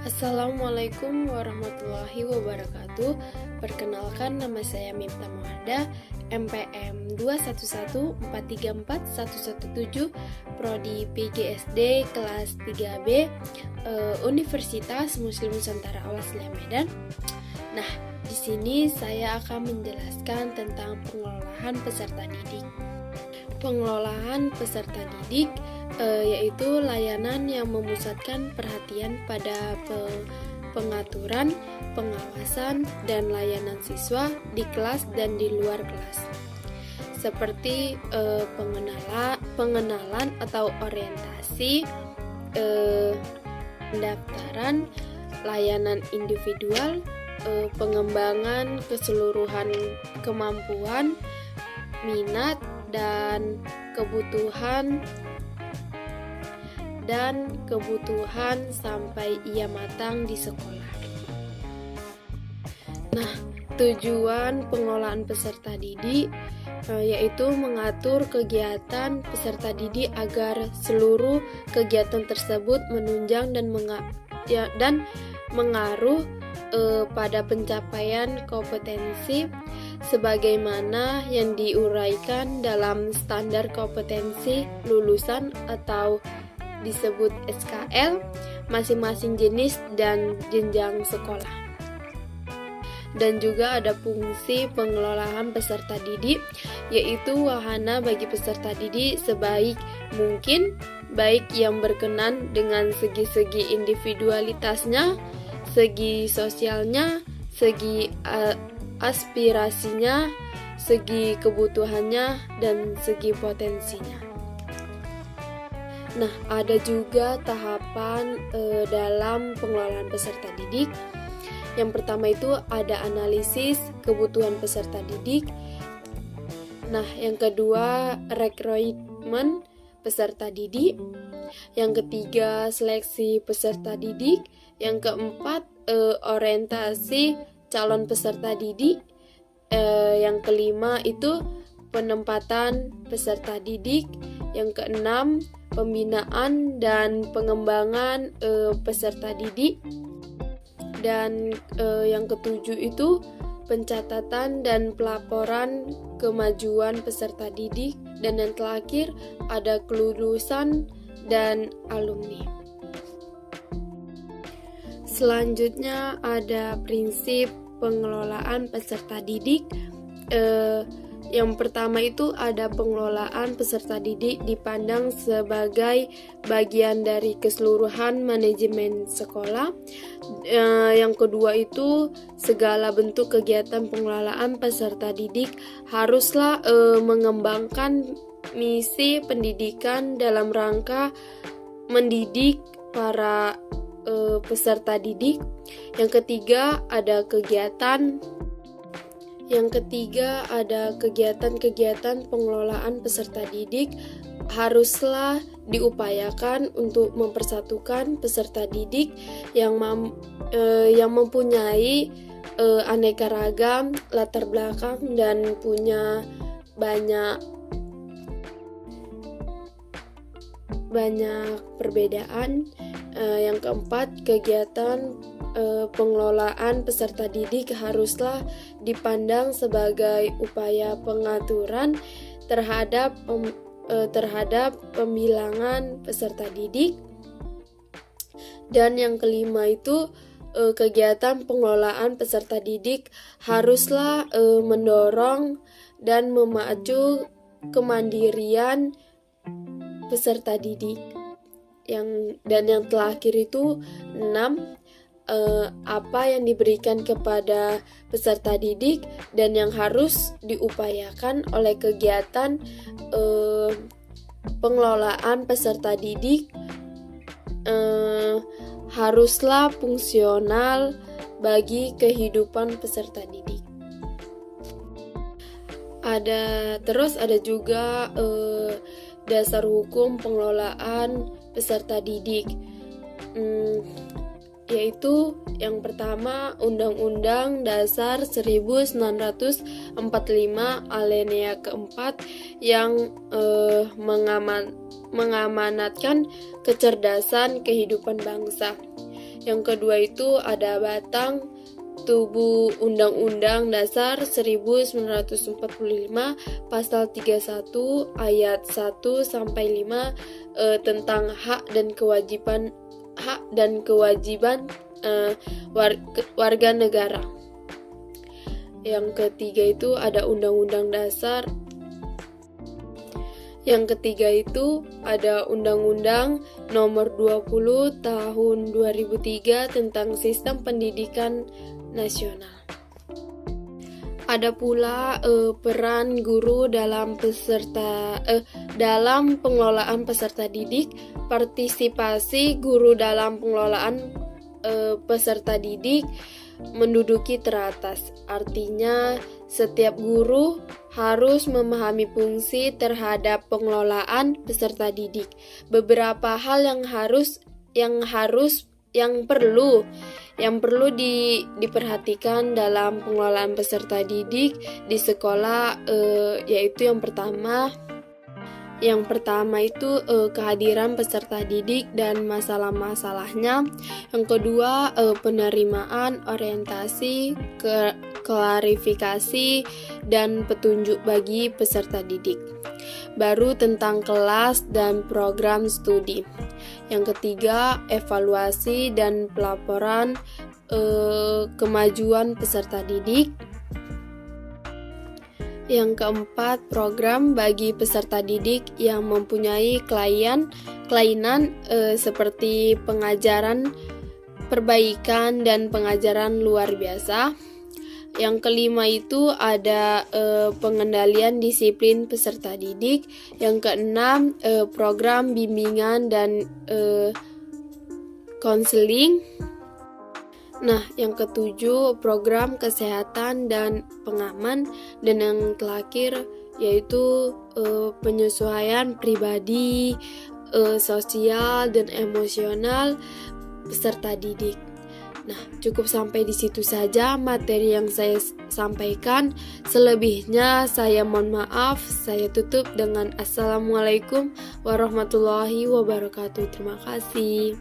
Assalamualaikum warahmatullahi wabarakatuh. Perkenalkan, nama saya Miftah Muhada, MPM 2114341117, Prodi PGSD kelas 3B, Universitas Muslim Nusantara Al-Wasliyah Medan. Nah, di sini saya akan menjelaskan tentang pengelolaan peserta didik. Pengelolaan peserta didik yaitu layanan yang memusatkan perhatian pada pengaturan, pengawasan, dan layanan siswa di kelas dan di luar kelas, seperti pengenalan atau orientasi, pendaftaran, layanan individual, pengembangan keseluruhan kemampuan, minat, dan kebutuhan sampai ia matang di sekolah. Nah, tujuan pengelolaan peserta didik yaitu mengatur kegiatan peserta didik agar seluruh kegiatan tersebut menunjang dan mengaruh pada pencapaian kompetensi sebagaimana yang diuraikan dalam standar kompetensi lulusan atau disebut SKL masing-masing jenis dan jenjang sekolah. Dan juga ada fungsi pengelolaan peserta didik, yaitu wahana bagi peserta didik sebaik mungkin, baik yang berkenan dengan segi-segi individualitasnya, segi sosialnya, segi aspirasinya, segi kebutuhannya, dan segi potensinya. Nah, ada juga tahapan dalam pengelolaan peserta didik. Yang pertama itu ada analisis kebutuhan peserta didik. Nah, yang kedua rekrutmen peserta didik. Yang ketiga seleksi peserta didik. Yang keempat orientasi calon peserta didik. Yang kelima itu penempatan peserta didik. Yang keenam pembinaan dan pengembangan peserta didik. Dan yang ketujuh itu pencatatan dan pelaporan kemajuan peserta didik. Dan yang terakhir ada kelulusan dan alumni. Selanjutnya ada prinsip pengelolaan peserta didik. Yang pertama itu ada pengelolaan peserta didik dipandang sebagai bagian dari keseluruhan manajemen sekolah. Yang kedua itu segala bentuk kegiatan pengelolaan peserta didik haruslah mengembangkan misi pendidikan dalam rangka mendidik para peserta didik. Yang ketiga ada kegiatan pengelolaan peserta didik haruslah diupayakan untuk mempersatukan peserta didik yang mempunyai aneka ragam latar belakang dan punya banyak perbedaan. Yang keempat, kegiatan pengelolaan peserta didik haruslah dipandang sebagai upaya pengaturan terhadap pembilangan peserta didik. Dan yang kelima itu kegiatan pengelolaan peserta didik haruslah mendorong dan memacu kemandirian peserta didik. Dan yang terakhir itu 6, apa yang diberikan kepada peserta didik dan yang harus diupayakan oleh kegiatan pengelolaan peserta didik haruslah fungsional bagi kehidupan peserta didik. Ada juga dasar hukum pengelolaan peserta didik. yaitu yang pertama Undang-Undang Dasar 1945 alinea keempat yang mengamanatkan kecerdasan kehidupan bangsa. Yang kedua itu ada batang tubuh Undang-Undang Dasar 1945 pasal 31 ayat 1 sampai 5 tentang hak dan kewajiban warga negara. Yang ketiga itu ada Undang-Undang Dasar. Yang ketiga itu ada Undang-Undang Nomor 20 Tahun 2003 tentang Sistem Pendidikan Nasional. Ada pula peran guru dalam pengelolaan peserta didik. Partisipasi guru dalam pengelolaan peserta didik menduduki teratas. Artinya setiap guru harus memahami fungsi terhadap pengelolaan peserta didik. Beberapa hal yang perlu diperhatikan dalam pengelolaan peserta didik di sekolah, yaitu yang pertama itu kehadiran peserta didik dan masalah-masalahnya. Yang kedua penerimaan, orientasi, klarifikasi, dan petunjuk bagi peserta didik. Baru tentang kelas dan program studi. Yang ketiga evaluasi dan pelaporan kemajuan peserta didik. Yang keempat, program bagi peserta didik yang mempunyai kelainan seperti pengajaran perbaikan dan pengajaran luar biasa. Yang kelima itu ada pengendalian disiplin peserta didik. Yang keenam, program bimbingan dan konseling. Nah, yang ketujuh, program kesehatan dan pengaman. Dan yang terakhir yaitu penyesuaian pribadi, sosial, dan emosional peserta didik. Nah, cukup sampai di situ saja materi yang saya sampaikan. Selebihnya saya mohon maaf. Saya tutup dengan Assalamualaikum warahmatullahi wabarakatuh. Terima kasih.